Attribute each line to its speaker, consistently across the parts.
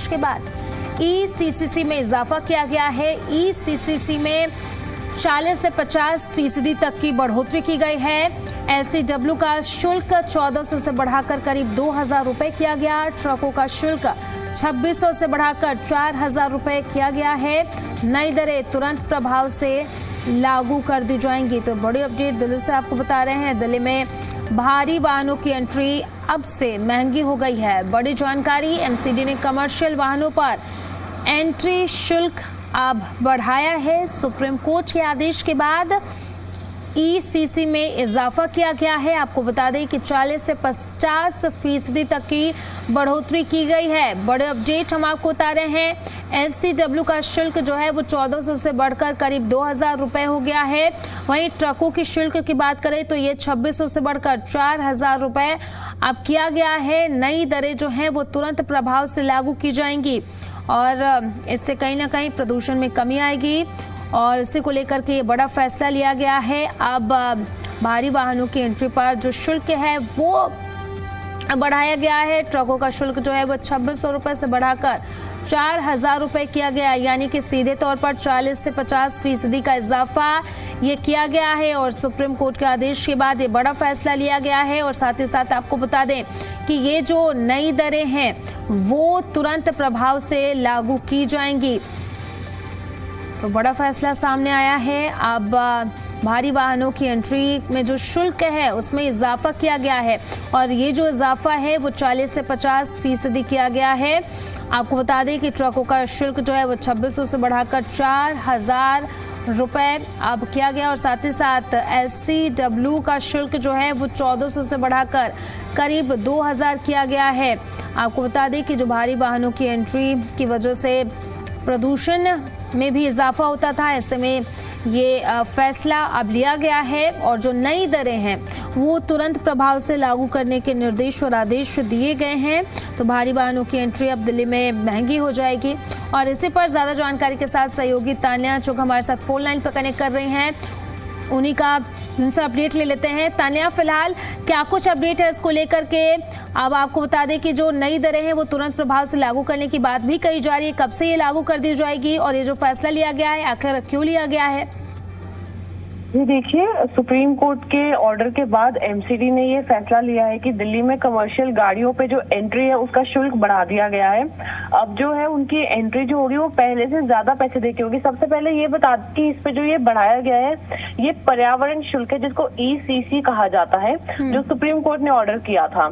Speaker 1: आदेश के बाद ECCC में इजाफा किया गया है। ECCC में 40 से 50% तक की बढ़ोतरी की गई है। LCW का शुल्क 1400 से बढ़ाकर करीब 2000 रुपए किया गया। ट्रकों का शुल्क 2600 से बढ़ाकर 4000 रुपए किया गया है। नई दरें तुरंत प्रभाव से लागू कर दी जाएंगी। तो बड़ी अपडेट दिल्ली से आपको बता रहे हैं। दिल्ली में भारी वाहनों की एंट्री अब से महंगी हो गई है। बड़ी जानकारी, MCD ने कमर्शियल वाहनों पर एंट्री शुल्क अब बढ़ाया है। सुप्रीम कोर्ट के आदेश के बाद ECC में इजाफा किया गया है। आपको बता दें कि 40 से 50% तक की बढ़ोतरी की गई है। बड़े अपडेट हम आपको बता रहे हैं। LCW का शुल्क जो है वो 1400 से बढ़कर करीब 2000 रुपए हो गया है। वहीं ट्रकों की शुल्क की बात करें तो ये 2600 से बढ़कर 4000 रुपए अब किया गया है। नई दरें जो हैं वो तुरंत प्रभाव से लागू की जाएंगी और इससे कहीं ना कहीं प्रदूषण में कमी आएगी और इसी को लेकर के ये बड़ा फैसला लिया गया है। अब भारी वाहनों की एंट्री पर जो शुल्क है वो बढ़ाया गया है। ट्रकों का शुल्क जो है वो 2600 रुपए से बढ़ाकर 4000 रुपए किया गया है, यानी कि सीधे तौर पर 40 से 50% का इजाफा ये किया गया है और सुप्रीम कोर्ट के आदेश के बाद ये बड़ा फैसला लिया गया है। और साथ ही साथ आपको बता दें कि ये जो नई दरें हैं वो तुरंत प्रभाव से लागू की जाएंगी। तो बड़ा फैसला सामने आया है। अब भारी वाहनों की एंट्री में जो शुल्क है उसमें इजाफा किया गया है और ये जो इजाफा है वो 40 से 50% किया गया है। आपको बता दें कि ट्रकों का शुल्क जो है वो 2600 से बढ़ाकर 4000 रुपए अब किया गया और साथ ही साथ LCW का शुल्क जो है वो 1400 से बढ़ाकर करीब 2000 किया गया है। आपको बता दें कि जो भारी वाहनों की एंट्री की वजह से प्रदूषण में भी इजाफा होता था, ऐसे में ये फैसला अब लिया गया है और जो नई दरें हैं वो तुरंत प्रभाव से लागू करने के निर्देश और आदेश दिए गए हैं। तो भारी वाहनों की एंट्री अब दिल्ली में महंगी हो जाएगी और इसी पर ज्यादा जानकारी के साथ सहयोगी तान्या चुग हमारे साथ फोन लाइन पर कनेक्ट कर रही हैं। उन्हीं का उनसे अपडेट ले लेते हैं। तान्या, फिलहाल क्या कुछ अपडेट है इसको लेकर के? अब आपको बता दें कि जो नई दरें हैं वो तुरंत प्रभाव से लागू करने की बात भी कही जा रही है। कब से ये लागू कर दी जाएगी और ये जो फैसला लिया गया है आखिर क्यों लिया गया है?
Speaker 2: जी देखिए, सुप्रीम कोर्ट के ऑर्डर के बाद MCD ने ये फैसला लिया है कि दिल्ली में कमर्शियल गाड़ियों पे जो एंट्री है उसका शुल्क बढ़ा दिया गया है। अब जो है उनकी एंट्री जो होगी वो पहले से ज्यादा पैसे देके होगी। सबसे पहले ये बता दें कि इस पे जो ये बढ़ाया गया है ये पर्यावरण शुल्क है जिसको ECC कहा जाता है, जो सुप्रीम कोर्ट ने ऑर्डर किया था।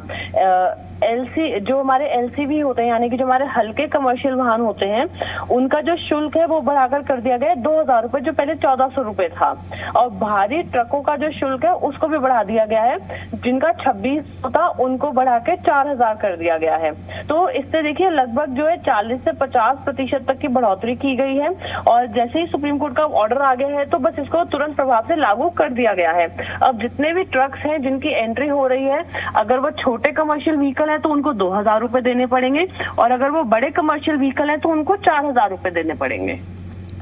Speaker 2: जो हमारे LCV होते हैं यानी कि जो हमारे हल्के कमर्शियल वाहन होते हैं उनका जो शुल्क है वो बढ़ाकर कर दिया गया है 2000 रुपए, जो पहले 1400 रुपए था। और भारी ट्रकों का जो शुल्क है उसको भी बढ़ा दिया गया है, जिनका 2600 था उनको बढ़ा के 4000 कर दिया गया है। तो इससे देखिए लगभग जो है 40 से 50% तक की बढ़ोतरी की गई है और जैसे ही सुप्रीम कोर्ट का ऑर्डर आ गया है तो बस इसको तुरंत प्रभाव से लागू कर दिया गया है। अब जितने भी ट्रक्स हैं जिनकी एंट्री हो रही है, अगर वो छोटे कमर्शियल व्हीकल है तो उनको 2000 रुपए देने पड़ेंगे और अगर वो बड़े कमर्शियल व्हीकल है तो उनको 4000 रुपए देने पड़ेंगे।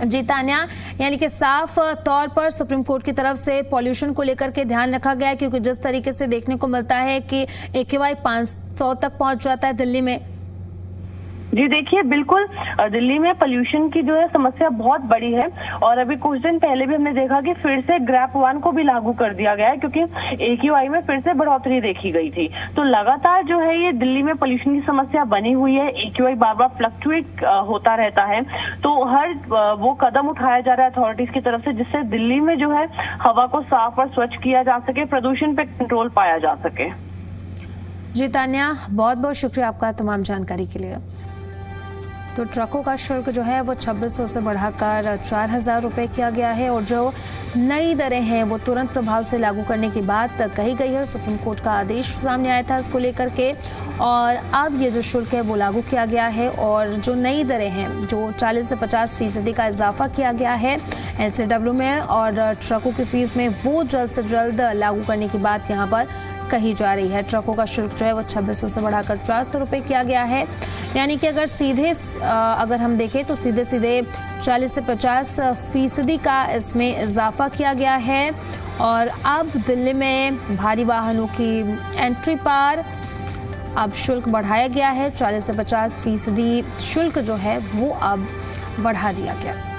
Speaker 1: जी तान्या, यानी कि साफ तौर पर सुप्रीम कोर्ट की तरफ से पॉल्यूशन को लेकर के ध्यान रखा गया है, क्योंकि जिस तरीके से देखने को मिलता है कि AQI 500 तक पहुंच जाता है दिल्ली में।
Speaker 2: जी देखिए, बिल्कुल दिल्ली में पोल्यूशन की जो है समस्या बहुत बड़ी है और अभी कुछ दिन पहले भी हमने देखा कि फिर से ग्रैप 1 को भी लागू कर दिया गया है क्योंकि AQI में फिर से बढ़ोतरी देखी गई थी। तो लगातार जो है ये दिल्ली में पोल्यूशन की समस्या बनी हुई है। AQI बार बार फ्लक्चुएट होता रहता है, तो हर वो कदम उठाया जा रहा है अथॉरिटीज की तरफ से जिससे दिल्ली में जो है हवा को साफ और स्वच्छ किया जा सके, प्रदूषण पे कंट्रोल पाया जा सके।
Speaker 1: जी तान्या, बहुत बहुत शुक्रिया आपका तमाम जानकारी के लिए। तो ट्रकों का शुल्क जो है वो 2600 से बढ़ाकर 4000 रुपए किया गया है और जो नई दरें हैं वो तुरंत प्रभाव से लागू करने की बात कही गई है। सुप्रीम कोर्ट का आदेश सामने आया था इसको लेकर के और अब ये जो शुल्क है वो लागू किया गया है और जो नई दरें हैं जो 40 से 50% का इजाफा किया गया है LCW में और ट्रकों की फीस में वो जल्द से जल्द लागू करने की बात यहाँ पर कही जा रही है। ट्रकों का शुल्क जो है वो 2600 से बढ़ाकर 400 रुपए किया गया है, यानी कि अगर हम देखें तो सीधे 40 से 50% का इसमें इजाफा किया गया है और अब दिल्ली में भारी वाहनों की एंट्री पर अब शुल्क बढ़ाया गया है। 40 से 50% शुल्क जो है वो अब बढ़ा दिया गया।